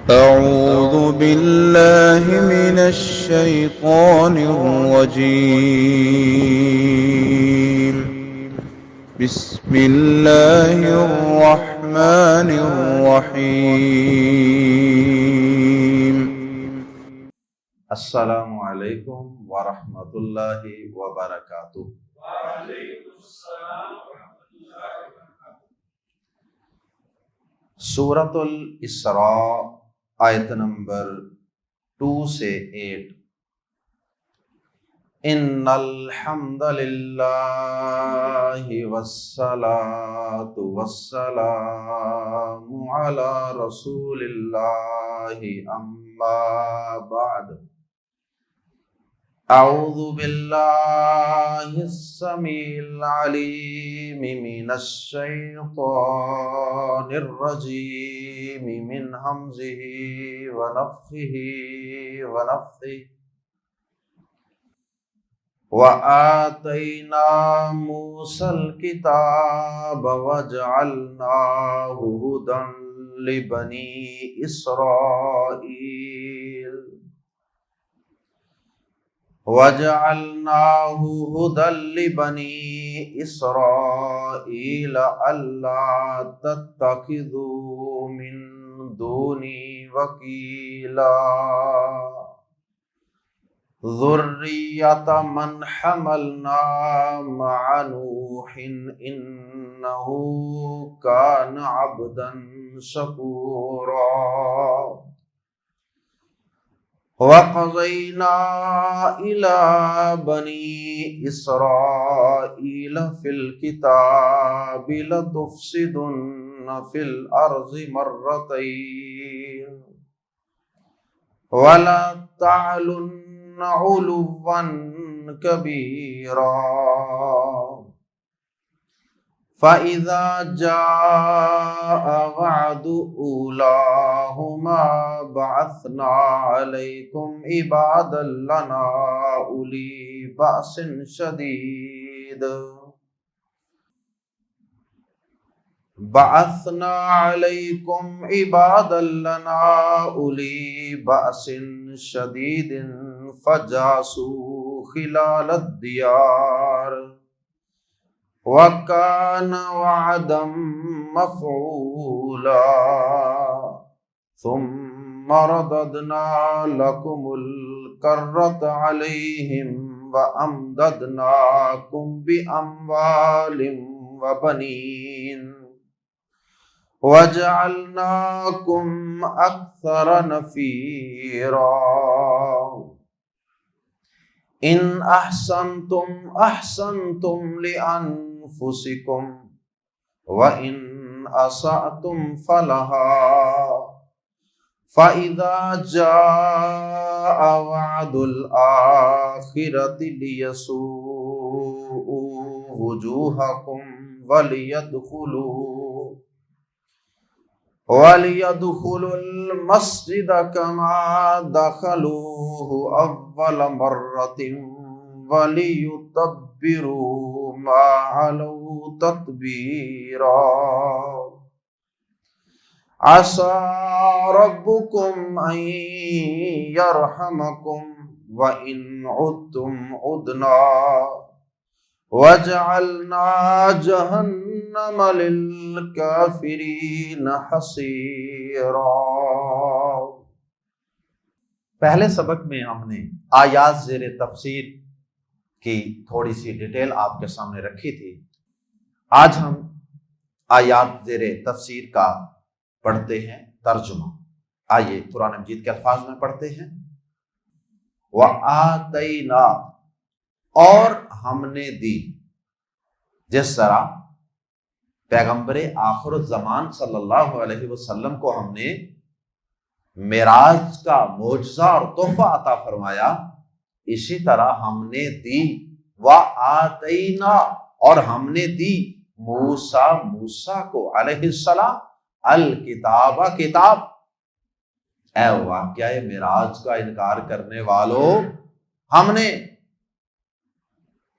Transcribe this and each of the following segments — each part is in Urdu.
أعوذ بالله من الشيطان الرجيم. بسم الله الرحمن الرحيم. السلام علیکم ورحمۃ اللہ وبرکاتہ۔ سورۃ الاسراء آیت نمبر 2 سے 8۔ ان الحمد للہ والصلاۃ والسلام علی رسول اللہ اما بعد۔ اعوذ باللہ السمیع العلیم من الشیطان الرجیم من ہمزہ ونفخہ ونفثہ۔ وآتینا موسیٰ الکتاب وجعلناہ ھدی لبنی اسرائیل الا تتخذوا من دونی وکیلا ذریۃ من حملنا مع نوح انہ کان عبدا شکورا۔ وَقَضَيْنَا إِلَى بَنِي إِسْرَائِيلَ فِي الْكِتَابِ لَتُفْسِدُنَّ فِي الْأَرْضِ مَرَّتَيْنِ وَلَتَعْلُنَّ عُلُوًّا كَبِيرًا۔ فَإِذَا جَاءَ وَعْدُ أُولَاهُمَا بَعَثْنَا عَلَيْكُمْ عِبَادًا لَّنَا أُولِي بَأْسٍ شَدِيدٍ فَجَاسُوا خِلَالَ الدِّيَارِ وَكَانَ وَعْدًا مَّفْعُولًا۔ ثُمَّ رَدَدْنَا لَكُمُ الْكَرَّةَ عَلَيْهِمْ وَأَمْدَدْنَاكُمْ بِأَمْوَالٍ وَبَنِينَ وَجَعَلْنَاكُمْ أَكْثَرَ نَفِيرًا۔ ان احسنتم احسنتم لانفسکم وان اسأتم فلها فاذا جاء وعد الاخرة ليسوءوا وجوهكم وَلِيَدْخُلُوا الْمَسْجِدَ كَمَا دَخَلُوهُ أَوَّلَ مَرَّةٍ وَلِيُتَبِّرُوا مَا عَلَوْا تَتْبِيرًا۔ عَسَى رَبُّكُمْ أَن يَرْحَمَكُمْ وَإِنْ عُدْتُمْ عُدْنَا وَجَعَلْنَا جَهَنَّمَ لِلْكَافِرِينَ حَصِيرًا۔ پہلے سبق میں ہم نے آیات زیر تفسیر کی تھوڑی سی ڈیٹیل آپ کے سامنے رکھی تھی۔ آج ہم آیات زیر تفسیر کا پڑھتے ہیں ترجمہ۔ آئیے قرآن مجید کے الفاظ میں پڑھتے ہیں۔ وَآتَيْنَا، اور ہم نے دی، جس طرح پیغمبر آخر الزمان صلی اللہ علیہ وسلم کو ہم نے معراج کا معجزہ اور تحفہ عطا فرمایا، اسی طرح ہم نے دی وآتینا، اور ہم نے دی موسیٰ کو علیہ السلام الکتاب، کتاب۔ اے واقعہ معراج کا انکار کرنے والوں، ہم نے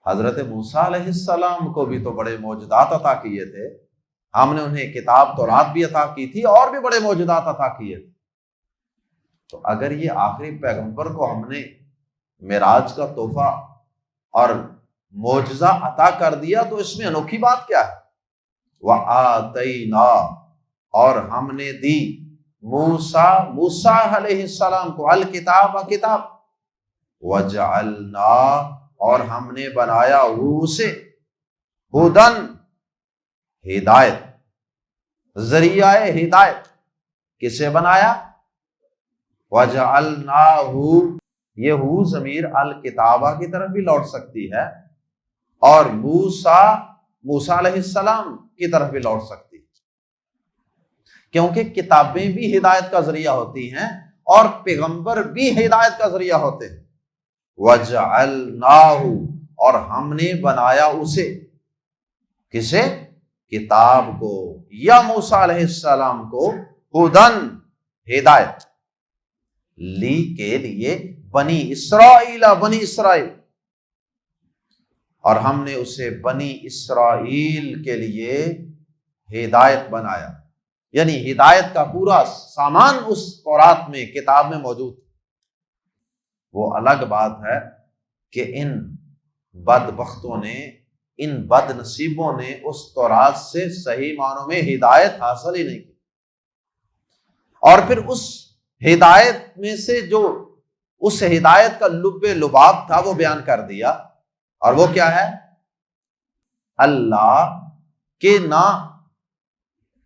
حضرت موسیٰ علیہ السلام کو بھی تو بڑے معجزات عطا کیے تھے، ہم نے انہیں کتاب تورات بھی عطا کی تھی اور بھی بڑے معجزات عطا کیے تھے۔ تو اگر یہ آخری پیغمبر کو ہم نے معراج کا تحفہ اور معجزہ عطا کر دیا تو اس میں انوکھی بات کیا ہے؟ وَآتَيْنَا، اور ہم نے دی موسیٰ علیہ السلام کو الکتاب کتاب، وَجَعَلْنَا، اور ہم نے بنایا اسے ہدن ہدایت، ذریعہ ہدایت۔ کسے بنایا؟ وَجَعَلْنَاهُ، یہ ہو ضمیر الکتابہ کی طرف بھی لوٹ سکتی ہے اور موسیٰ علیہ السلام کی طرف بھی لوٹ سکتی ہے، کیونکہ کتابیں بھی ہدایت کا ذریعہ ہوتی ہیں اور پیغمبر بھی ہدایت کا ذریعہ ہوتے ہیں۔ وَجَعَلْنَاهُ، اور ہم نے بنایا اسے، کسے؟ کتاب کو یا موسیٰ علیہ السلام کو، ہدن ہدایت، لی کے لیے، بنی اسرائیل، بنی اسرائیل، اور ہم نے اسے بنی اسرائیل کے لیے ہدایت بنایا، یعنی ہدایت کا پورا سامان اس تورات میں، کتاب میں موجود۔ وہ الگ بات ہے کہ ان بدبختوں نے، ان بد نصیبوں نے اس تورات سے صحیح معنوں میں ہدایت حاصل ہی نہیں کی، اور پھر اس ہدایت میں سے جو اس ہدایت کا لب لباب تھا وہ بیان کر دیا، اور وہ کیا ہے؟ اللہ کے نا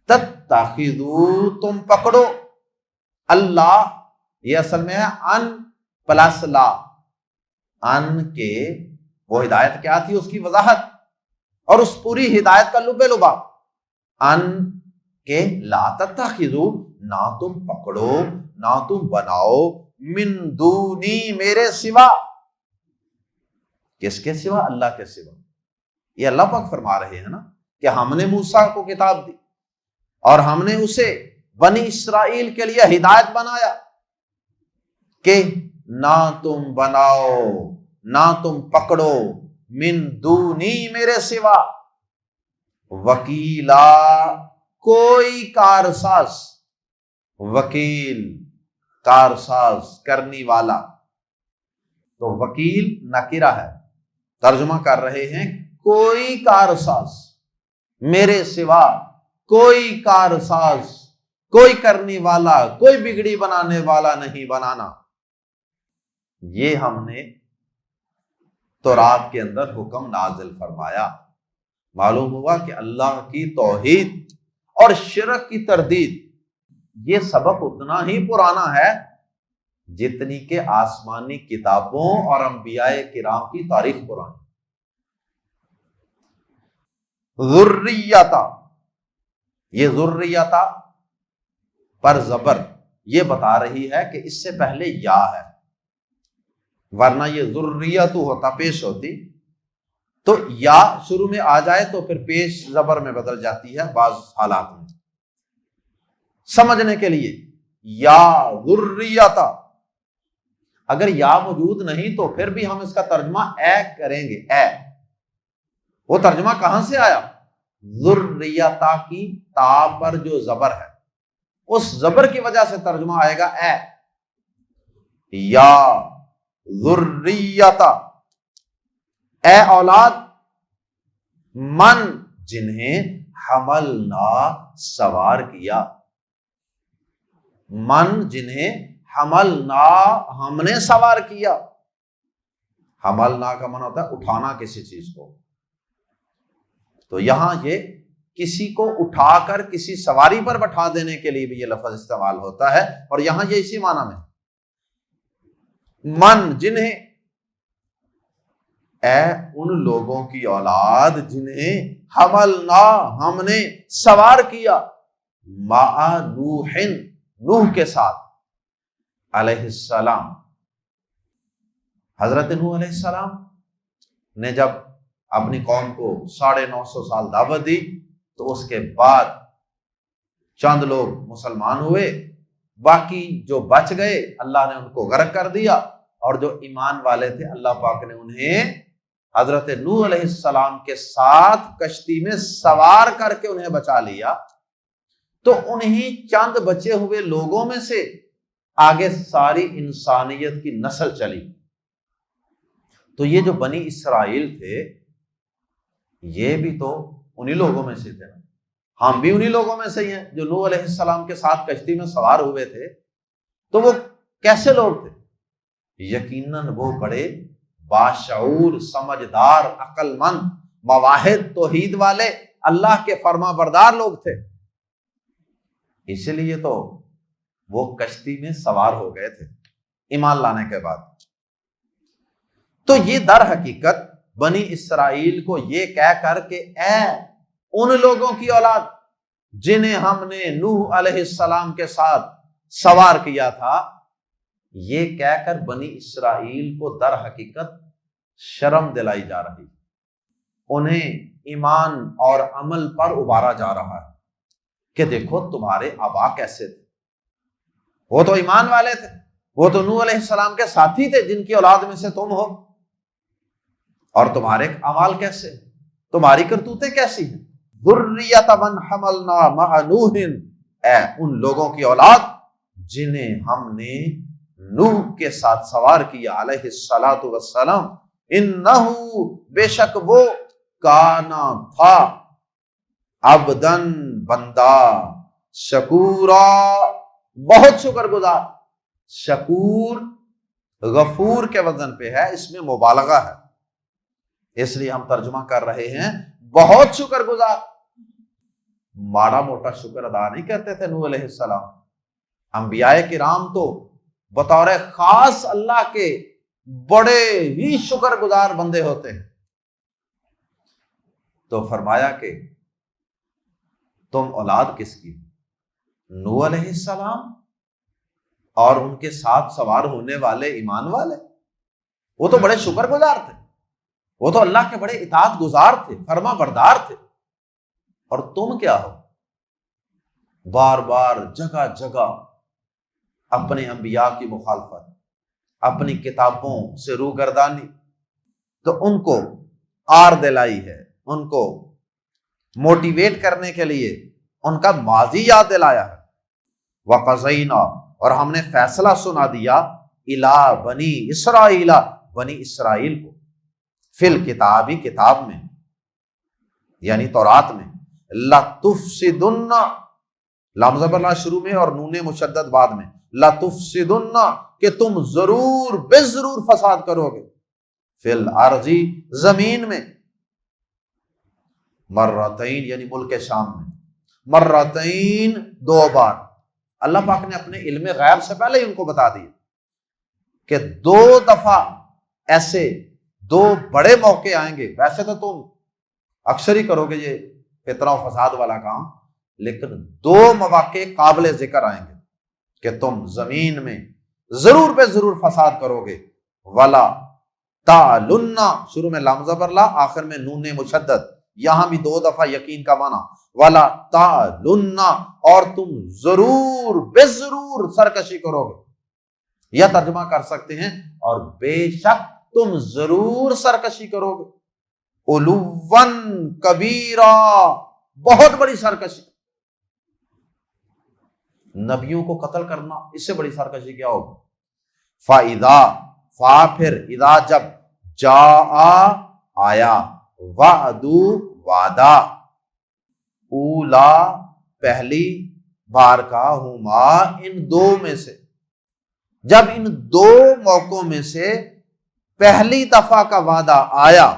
تتخذو، تم پکڑو، اللہ یہ اصل میں ہے ان پلس لا، ان کے وہ ہدایت کیا تھی اس کی وضاحت، اور اس پوری ہدایت کا لب لباب، ان کے لا تتخذو، نہ تم پکڑو، نہ تم بناؤ، من دونی، میرے سوا، کس کے سوا؟ اللہ کے سوا۔ یہ اللہ پاک فرما رہے ہیں نا کہ ہم نے موسیٰ کو کتاب دی اور ہم نے اسے بنی اسرائیل کے لیے ہدایت بنایا کہ نہ تم بناؤ، نہ تم پکڑو، من دونی، میرے سوا، وکیلا، کوئی کارساز، وکیل کارساز، کرنی والا، تو وکیل نکرہ ہے، ترجمہ کر رہے ہیں کوئی کارساز، میرے سوا کوئی کارساز، کوئی کرنے والا، کوئی بگڑی بنانے والا نہیں بنانا۔ یہ ہم نے تورات کے اندر حکم نازل فرمایا۔ معلوم ہوا کہ اللہ کی توحید اور شرک کی تردید یہ سبق اتنا ہی پرانا ہے جتنی کہ آسمانی کتابوں اور انبیاء کرام کی تاریخ پرانی۔ ذریتا، یہ ذریتا پر زبر یہ بتا رہی ہے کہ اس سے پہلے یا ہے، ورنہ یہ ذریت ہوتا، پیش ہوتی، تو یا شروع میں آ جائے تو پھر پیش زبر میں بدل جاتی ہے بعض حالات میں۔ سمجھنے کے لیے یا ذریتا، اگر یا موجود نہیں تو پھر بھی ہم اس کا ترجمہ اے کریں گے، اے۔ وہ ترجمہ کہاں سے آیا؟ ذریتا کی تا پر جو زبر ہے اس زبر کی وجہ سے ترجمہ آئے گا اے، یا ذریتا، اے اولاد من، جنہیں حملنا، سوار کیا، من، جنہیں حملنا، ہم نے سوار کیا۔ حملنا کا معنی ہوتا ہے اٹھانا کسی چیز کو، تو یہاں یہ کسی کو اٹھا کر کسی سواری پر بٹھا دینے کے لیے بھی یہ لفظ استعمال ہوتا ہے، اور یہاں یہ اسی معنی میں، من، جنہیں، اے ان لوگوں کی اولاد جنہیں حملنا، ہم نے سوار کیا، مع نوح، نوح کے ساتھ، علیہ السلام۔ حضرت نوح علیہ السلام نے جب اپنی قوم کو 950 سال دعوت دی تو اس کے بعد چند لوگ مسلمان ہوئے، باقی جو بچ گئے اللہ نے ان کو غرق کر دیا، اور جو ایمان والے تھے اللہ پاک نے انہیں حضرت نوح علیہ السلام کے ساتھ کشتی میں سوار کر کے انہیں بچا لیا۔ تو انہی چند بچے ہوئے لوگوں میں سے آگے ساری انسانیت کی نسل چلی۔ تو یہ جو بنی اسرائیل تھے یہ بھی تو انہی لوگوں میں سے تھے نا، ہم بھی انہی لوگوں میں سے ہی ہیں جو نوح علیہ السلام کے ساتھ کشتی میں سوار ہوئے تھے۔ تو وہ کیسے لوگ تھے؟ یقیناً وہ بڑے باشعور، سمجھدار، عقل مند، مواحد، توحید والے، اللہ کے فرما بردار لوگ تھے، اس لیے تو وہ کشتی میں سوار ہو گئے تھے ایمان لانے کے بعد۔ تو یہ در حقیقت بنی اسرائیل کو یہ کہہ کر کہ اے ان لوگوں کی اولاد جنہیں ہم نے نوح علیہ السلام کے ساتھ سوار کیا تھا، یہ کہہ کر بنی اسرائیل کو در حقیقت شرم دلائی جا رہی، انہیں ایمان اور عمل پر ابھارا جا رہا ہے کہ دیکھو تمہارے آبا کیسے تھے، وہ تو ایمان والے تھے، وہ تو نوح علیہ السلام کے ساتھی تھے جن کی اولاد میں سے تم ہو، اور تمہارے اعمال کیسے، تمہاری کرتوتیں کیسی ہیں۔ ذریۃ من حملنا مع نوح، اے ان لوگوں کی اولاد جنہیں ہم نے نوح کے ساتھ سوار کیا علیہ الصلاۃ والسلام، انہ بے شک وہ کانا تھا عبدن بندہ، شکورا بہت شکر گزار۔ شکور غفور کے وزن پہ ہے، اس میں مبالغہ ہے، اس لیے ہم ترجمہ کر رہے ہیں بہت شکر گزار۔ ماڑا موٹا شکر ادا نہیں کرتے تھے نوح علیہ السلام، انبیاء کرام تو بطور خاص اللہ کے بڑے ہی شکر گزار بندے ہوتے ہیں۔ تو فرمایا کہ تم اولاد کس کی؟ نوح علیہ السلام اور ان کے ساتھ سوار ہونے والے ایمان والے، وہ تو بڑے شکر گزار تھے، وہ تو اللہ کے بڑے اطاعت گزار تھے، فرما بردار تھے، اور تم کیا ہو؟ بار بار جگہ جگہ اپنے انبیاء کی مخالفت، اپنی کتابوں سے روگردانی، تو ان کو آر دلائی ہے، ان کو موٹیویٹ کرنے کے لیے ان کا ماضی یاد دلایا ہے۔ وَقَضَيْنَا، اور ہم نے فیصلہ سنا دیا، اِلَىٰ بنی اسرائیل، بنی اسرائیل کو، فی الکتابی کتاب میں، یعنی تورات میں، لَتُفْسِدُنَّ، لام زبر لا شروع میں اور نون مشدد بعد میں، لَتُفْسِدُنَّ کہ تم ضرور بے ضرور فساد کرو گے، فی الارض زمین میں، مرتین یعنی ملک شام میں، مرتین دو بار۔ اللہ پاک نے اپنے علم غیب سے پہلے ہی ان کو بتا دیا کہ دو دفعہ ایسے دو بڑے موقع آئیں گے۔ ویسے تو تم اکثر ہی کرو گے یہ فتنہ و فساد والا کام، لیکن دو مواقع قابل ذکر آئیں گے کہ تم زمین میں ضرور بے ضرور فساد کرو گے۔ ولا تعلن، شروع میں لام زبر لا، آخر میں نون مشدد، یہاں بھی دو دفعہ یقین کا معنی، ولا تعلن، اور تم ضرور بے ضرور سرکشی کرو گے، یا ترجمہ کر سکتے ہیں اور بے شک تم ضرور سرکشی کرو گے، علوًا کبیرا، بہت بڑی سرکشی۔ نبیوں کو قتل کرنا، اس سے بڑی سرکشی کیا ہوگی؟ فَإِذَا، فا پھر اذا جب، جاء آیا، وعدو وعدہ، اولا پہلی بار کا، ہما ان دو میں سے، جب ان دو موقعوں میں سے پہلی دفعہ کا وعدہ آیا،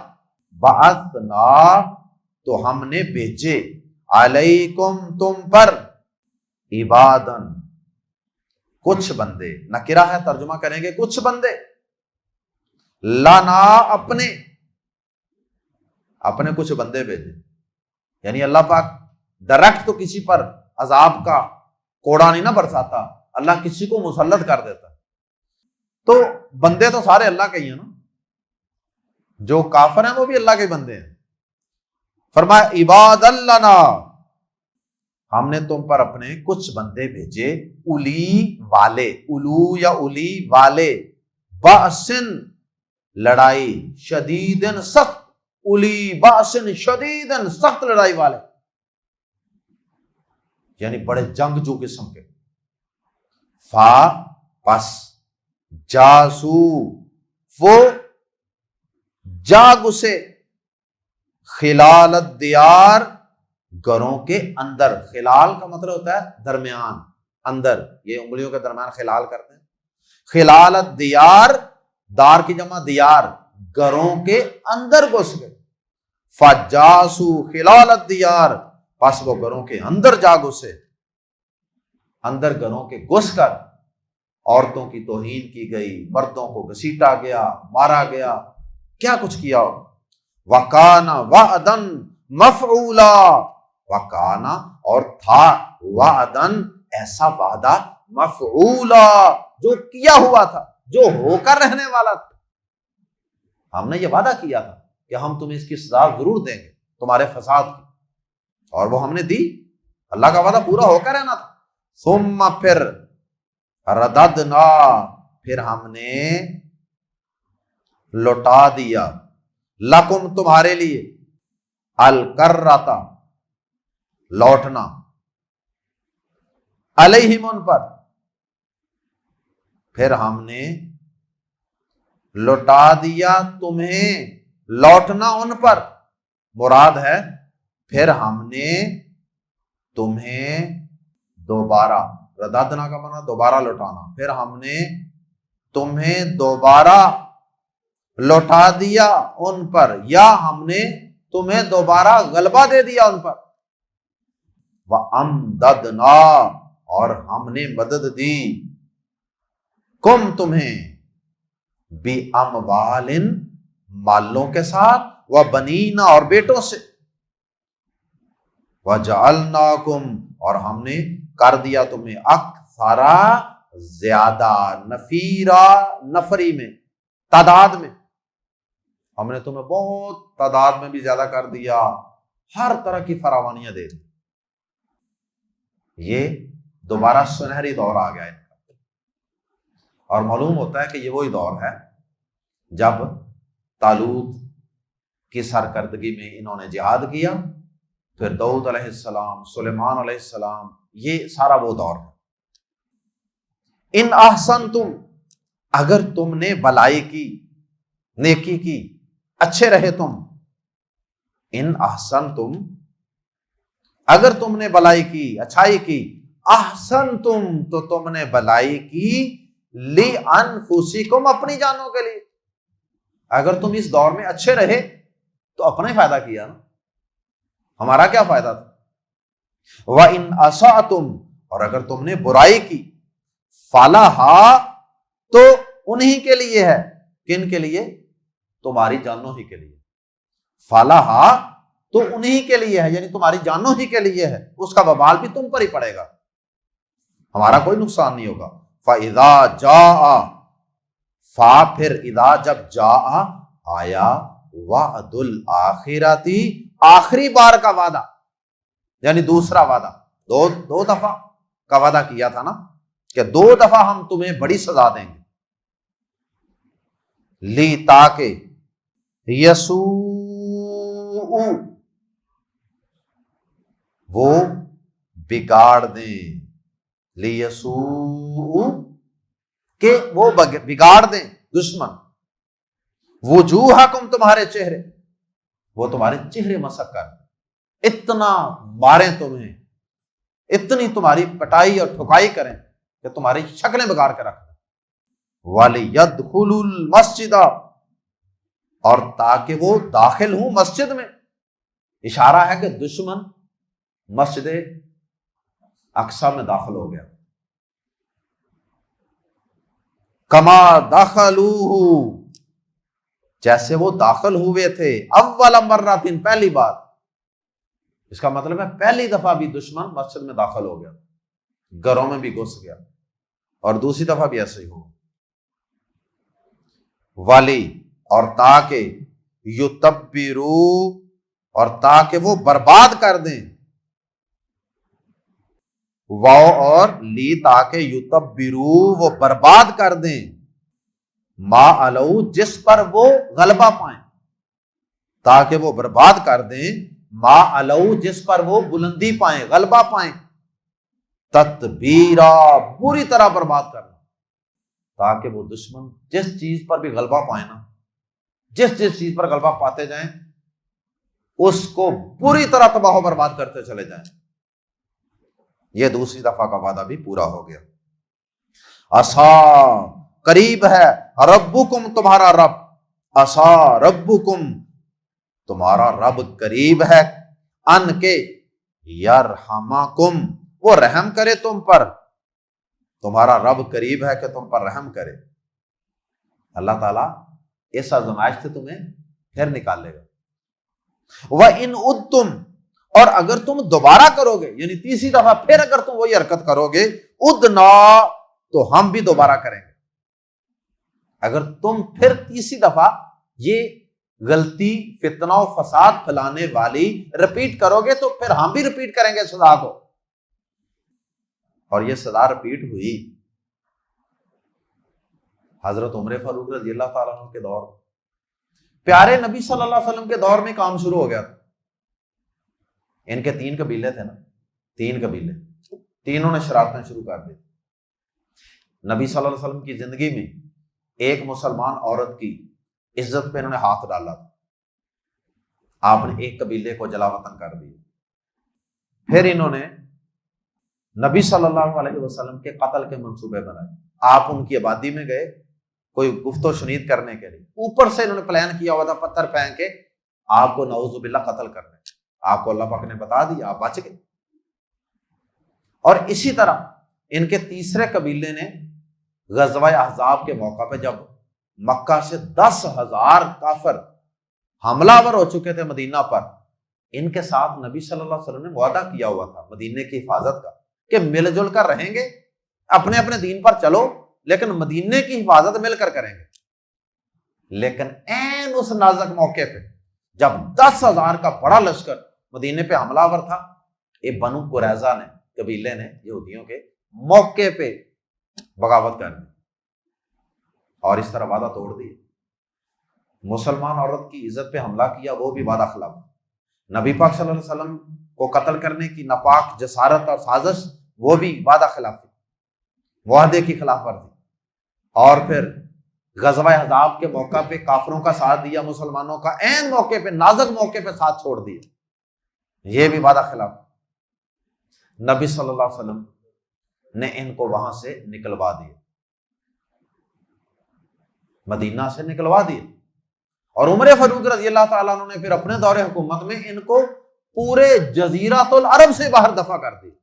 بعثنا تو ہم نے بھیجے، علیکم تم پر، عبادن کچھ بندے، نکرہ ہے ترجمہ کریں گے کچھ بندے، لنا اپنے کچھ بندے بھیجے، یعنی اللہ پاک ڈائریکٹ تو کسی پر عذاب کا کوڑا نہیں نہ برساتا، اللہ کسی کو مسلط کر دیتا، تو بندے تو سارے اللہ کے ہی ہیں نا، جو کافر ہیں وہ بھی اللہ کے بندے ہیں۔ فرمایا عباد لنا، ہم نے تم پر اپنے کچھ بندے بھیجے، الی والے، الو یا الی والے، باسن لڑائی، شدیدن سخت، الی باسن شدیدن سخت لڑائی والے، یعنی بڑے جنگجو قسم کے۔ فا پس جاسو وہ جاگ اسے خلال الدیار گھروں کے اندر. خلال کا مطلب ہوتا ہے درمیان، اندر، یہ انگلیوں کے درمیان خلال کرتے ہیں. خلال الدیار، دار کی جمع دیار، گھروں کے اندر گھس گئے. فجاسو خلال الدیار، پس وہ گھروں کے اندر جا گھسے. اندر گھروں کے گھس کر عورتوں کی توہین کی گئی، مردوں کو گھسیٹا گیا، مارا گیا، کیا کچھ کیا. وَكَانَ وَعْدًا مَفْعُولًا، وَكَانَ اور تھا، وَعْدًا ایسا وعدہ، مفعولا جو کیا ہوا تھا، جو ہو کر رہنے والا تھا. ہم نے یہ وعدہ کیا تھا کہ ہم تمہیں اس کی سزا ضرور دیں گے تمہارے فساد کی، اور وہ ہم نے دی. اللہ کا وعدہ پورا ہو کر رہنا تھا. ثم پھر رددنا، پھر ہم نے لوٹا دیا، لکم تمہارے لیے، الکرتا لوٹنا، علیہم ان پر، پھر ہم نے لوٹا دیا تمہیں، لوٹنا ان پر مراد ہے پھر ہم نے تمہیں دوبارہ، رددنا کا معنی دوبارہ لوٹانا، پھر ہم نے تمہیں دوبارہ لوٹا دیا ان پر، یا ہم نے تمہیں دوبارہ غلبہ دے دیا ان پر. وَأَمْدَدْنَا اور ہم نے مدد دی، کم تمہیں، بِأَمْوَالٍ مالوں کے ساتھ، وَبَنِينَ اور بیٹوں سے، وَجَعَلْنَاكُمْ اور ہم نے کر دیا تمہیں، اکثرا زیادہ، نفیرا نفری میں، تعداد میں، ہم نے تمہیں بہت تعداد میں بھی زیادہ کر دیا، ہر طرح کی فراوانیاں دے دی. یہ دوبارہ سنہری دور آ گیا ان کا، اور معلوم ہوتا ہے کہ یہ وہی دور ہے جب طالوت کی سرکردگی میں انہوں نے جہاد کیا، پھر داؤد علیہ السلام، سلیمان علیہ السلام، یہ سارا وہ دور ہے. ان احسنتم اگر تم نے بلائی کی، نیکی کی، اچھے رہے تم. ان احسنتم اگر تم نے بلائی کی، اچھائی کی، احسنتم تو تم نے بلائی کی، لِأَنفُسِكُمْ اپنی جانوں کے لیے. اگر تم اس دور میں اچھے رہے تو اپنا ہی فائدہ کیا نا، ہمارا کیا فائدہ تھا. وَإِنْ أَسَأْتُمْ اور اگر تم نے برائی کی، فَلَهَا تو انہی کے لیے ہے. کن کے لیے؟ تمہاری جانوں ہی کے لیے. فَلَهَا تو انہی کے لیے ہے، یعنی تمہاری جانوں ہی کے لیے ہے، اس کا وبال بھی تم پر ہی پڑے گا، ہمارا کوئی نقصان نہیں ہوگا. فَإِذَا جَاءَ فا پھر اذا جب جاء آیا، وعد الآخرتی آخری بار کا وعدہ، یعنی دوسرا وعدہ، دو دفعہ کا وعدہ کیا تھا نا کہ 2 دفعہ ہم تمہیں بڑی سزا دیں گے. لی تاکہ یسوء وہ بگاڑ دیں، لیسوء کہ وہ بگاڑ دیں دشمن، وجوہکم تمہارے چہرے، وہ تمہارے چہرے مسخ کر دیں، اتنا ماریں تمہیں، اتنی تمہاری پٹائی اور ٹھکائی کریں کہ تمہاری شکلیں بگاڑ کے رکھ دیں. وَلِيَدْخُلُوا الْمَسْجِدَ اور تاکہ وہ داخل ہوں مسجد میں. اشارہ ہے کہ دشمن مسجد اقصی میں داخل ہو گیا. کما دخلوہ جیسے وہ داخل ہوئے تھے، اول مرۃ پہلی بار. اس کا مطلب ہے پہلی دفعہ بھی دشمن مسجد میں داخل ہو گیا، گھروں میں بھی گھس گیا، اور دوسری دفعہ بھی ایسے ہی ہو. والی اور تاکہ یتبرو اور تاکہ وہ برباد کر دیں، واو اور لی تاکہ یتبرو وہ برباد کر دیں، ما علو جس پر وہ غلبہ پائیں، تاکہ وہ برباد کر دیں ما علو جس پر وہ بلندی پائیں، غلبہ پائیں، تتبیرا پوری طرح برباد کرنا. تاکہ وہ دشمن جس چیز پر بھی غلبہ پائے نا، جس چیز پر غلبہ پاتے جائیں اس کو پوری طرح تباہ و برباد کرتے چلے جائیں۔ یہ دوسری دفعہ کا وعدہ بھی پورا ہو گیا۔ عسا قریب ہے، ربکم تمہارا رب، عسا ربکم تمہارا رب قریب ہے، ان کے یرحمکم وہ رحم کرے تم پر، تمہارا رب قریب ہے کہ تم پر رحم کرے۔ اللہ تعالیٰ اس آزمائش سے تمہیں پھر نکال لے گا۔ وَإِنْ عُدْتُمْ اور اگر تم دوبارہ کرو گے، یعنی تیسری دفعہ پھر اگر تم وہی حرکت کرو گے، عُدْنَا تو ہم بھی دوبارہ کریں گے۔ اگر تم پھر تیسری دفعہ یہ غلطی، فتنہ و فساد پھیلانے والی رپیٹ کرو گے تو پھر ہم بھی رپیٹ کریں گے سزا کو۔ اور یہ سزا رپیٹ ہوئی حضرت عمر فاروق رضی اللہ تعالیٰ عنہ کے دور، پیارے نبی صلی اللہ علیہ وسلم کے دور میں کام شروع ہو گیا تھا۔ ان کے 3 قبیلے تھے نا، 3 قبیلے، تینوں نے شرارتیں شروع کر دی۔ نبی صلی اللہ علیہ وسلم کی زندگی میں ایک مسلمان عورت کی عزت پہ انہوں نے ہاتھ ڈالا تھا، آپ نے ایک قبیلے کو جلا وطن کر دیا۔ پھر انہوں نے نبی صلی اللہ علیہ وسلم کے قتل کے منصوبے بنائے، آپ ان کی آبادی میں گئے کوئی گفت و شنید کرنے کے لیے، اوپر سے انہوں نے پلان کیا ہوا تھا پتھر پھینک کے آپ کو نعوذ باللہ قتل کرنے، آپ کو اللہ پاک نے بتا دیا، آپ بچ گئے۔ اور اسی طرح ان کے تیسرے قبیلے نے غزوہ احزاب کے موقع پہ جب مکہ سے 10,000 کافر حملہ آور ہو چکے تھے مدینہ پر، ان کے ساتھ نبی صلی اللہ علیہ وسلم نے وعدہ کیا ہوا تھا مدینے کی حفاظت کا کہ مل جل کر رہیں گے، اپنے اپنے دین پر چلو لیکن مدینے کی حفاظت مل کر کریں گے۔ لیکن عین اس نازک موقع پہ جب 10,000 کا بڑا لشکر مدینے پہ حملہ آور تھا، یہ بنو قریظہ نے، قبیلے نے یہودیوں کے موقع پہ بغاوت کر دی اور اس طرح وعدہ توڑ دیا۔ مسلمان عورت کی عزت پہ حملہ کیا، وہ بھی وعدہ خلاف۔ نبی پاک صلی اللہ علیہ وسلم کو قتل کرنے کی ناپاک جسارت اور سازش، وہ بھی وعدہ خلافی، معاہدے کی خلاف ورزی۔ اور پھر غزوہ احزاب کے موقع پہ کافروں کا ساتھ دیا، مسلمانوں کا عین موقع پہ، نازک موقع پہ ساتھ چھوڑ دیا، یہ بھی وعدہ خلاف۔ نبی صلی اللہ علیہ وسلم نے ان کو وہاں سے نکلوا دیا، مدینہ سے نکلوا دیا۔ اور عمر فاروق رضی اللہ تعالیٰ عنہ نے پھر اپنے دور حکومت میں ان کو پورے جزیرۃ العرب سے باہر دفع کر دیا،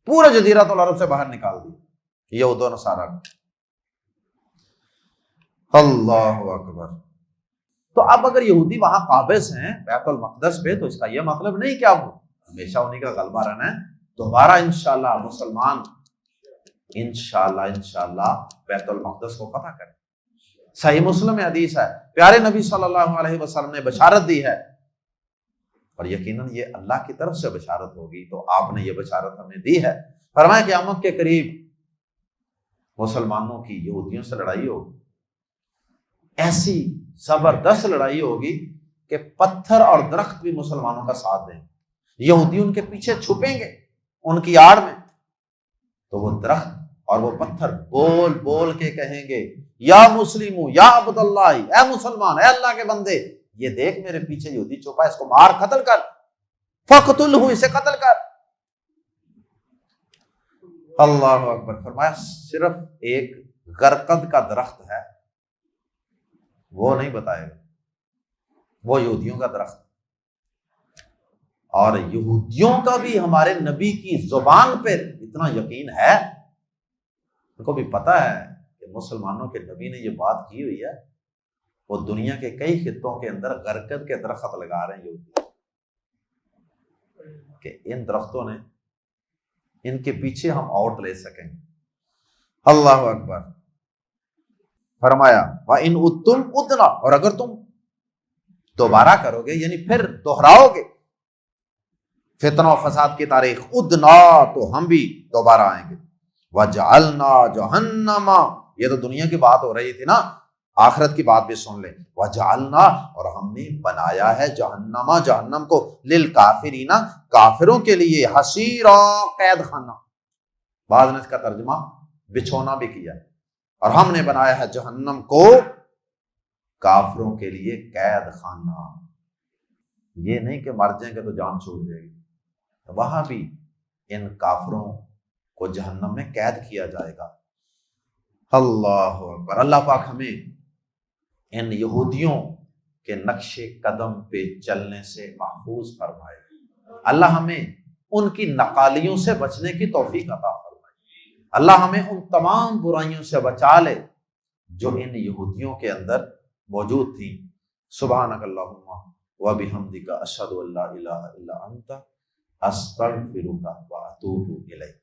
پورے جزیرۃ العرب سے باہر نکال دیا، یہود و نصارہ۔ اللہ اکبر۔ تو اب اگر یہودی وہاں قابض ہیں بیت المقدس پہ، تو اس کا یہ مطلب نہیں کہ اب ہمیشہ انہیں کا غلبہ رہنا ہے۔ دوبارہ انشاءاللہ مسلمان انشاءاللہ بیت المقدس کو فتح کریں۔ صحیح مسلم میں حدیث ہے، پیارے نبی صلی اللہ علیہ وسلم نے بشارت دی ہے، اور یقیناً یہ اللہ کی طرف سے بشارت ہوگی، تو آپ نے یہ بشارت ہمیں دی ہے۔ فرمایا قیامت کے قریب مسلمانوں کی یہودیوں سے لڑائی ہوگی، ایسی زبردست لڑائی ہوگی کہ پتھر اور درخت بھی مسلمانوں کا ساتھ دیں گے۔ یہودی ان کے پیچھے چھپیں گے ان کی آڑ میں، تو وہ درخت اور وہ پتھر بول بول کے کہیں گے یا مسلمو یا عبد اللہ، اے مسلمان، اے اللہ کے بندے، یہ دیکھ میرے پیچھے یہودی چھپا ہے، اس کو مار قتل کر، فقتلہ، اسے قتل کر۔ اللہ اکبر۔ فرمایا صرف ایک غرقد کا درخت ہے، وہ نہیں بتائے گا، وہ یہودیوں کا درخت۔ اور یہودیوں کا بھی ہمارے نبی کی زبان پہ اتنا یقین ہے، ان کو بھی پتا ہے کہ مسلمانوں کے نبی نے یہ بات کی ہوئی ہے، وہ دنیا کے کئی خطوں کے اندر غرقد کے درخت لگا رہے ہیں یہودی، کہ ان درختوں نے، ان کے پیچھے ہم آؤٹ لے سکیں گے۔ اللہ اکبر۔ فرمایا وَإِنْ عُدْتُمْ عُدْنَا، اور اگر تم دوبارہ کرو گے، یعنی پھر دوہراؤ گے فتنہ و فساد کی تاریخ، عُدْنَا، تو ہم بھی دوبارہ آئیں گے۔ وَجَعَلْنَا جَهَنَّمَ، یہ تو دنیا کی بات ہو رہی تھی نا، آخرت کی بات بھی سن لیں۔ وَجَعَلْنَا، اور ہم نے بنایا ہے جہنم، جہنم کو، لِلْكَافِرِينَ، کافروں کے لیے، حصیرا، قید خانہ۔ بعض نے اس کا ترجمہ بچھونا بھی کیا ہے، اور ہم نے بنایا ہے جہنم کو کافروں کے لیے قید خانہ. یہ نہیں کہ مر جائیں گے تو جان چھوٹ جائے گی، وہاں بھی ان کافروں کو جہنم میں قید کیا جائے گا. اللہ اکبر. اللہ پاک ہمیں ان یہودیوں کے نقش قدم پہ چلنے سے محفوظ فرمائے. اللہ ہمیں ان کی نقالیوں سے بچنے کی توفیق عطا فرمائے. اللہ ہمیں ان تمام برائیوں سے بچا لے جو ان یہودیوں کے اندر موجود تھیں. سبحانک اللہم و بحمدک اشہد ان لا الہ الا انت استغفرک و اتوب الیک.